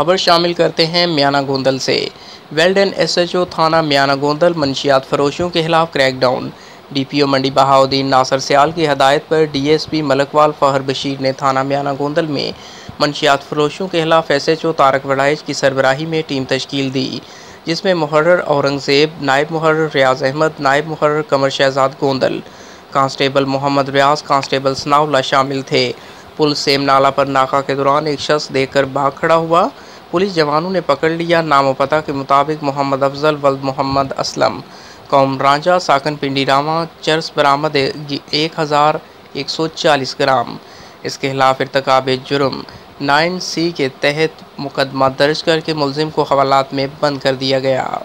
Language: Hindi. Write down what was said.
खबर शामिल करते हैं म्याना गोंदल से। वेल्डन एसएचओ थाना म्याना गोंदल मंशियात फरोशियों के खिलाफ क्रैकडाउन। डीपीओ मंडी बहाउद्दीन नासर सियाल की हदायत पर डीएसपी मलकवाल फहर बशीर ने थाना म्याना गोंदल में मंशियात फरोशियों के खिलाफ एसएचओ तारक वड़ाइच की सरबराही में टीम तश्कील दी, जिसमें मुहर्रर औरंगजेब, नायब मुहर्रर रियाज अहमद, नायब मुहर्रर कमर शहजाद गोंदल, कांस्टेबल मोहम्मद रियाज, कांस्टेबल सनाउल्लाह शामिल थे। पुल सेम नाला पर नाका के दौरान एक शख्स देखकर भाग खड़ा हुआ। पुलिस जवानों ने पकड़ लिया। नाम व पता के मुताबिक मोहम्मद अफजल वल्द मोहम्मद असलम, कौम रांझा, साकन पिंडी रामा। चर्स बरामद 1140 ग्राम। इसके खिलाफ इर्तिकाब जुर्म 9C के तहत मुकदमा दर्ज करके मुलजिम को हवालात में बंद कर दिया गया।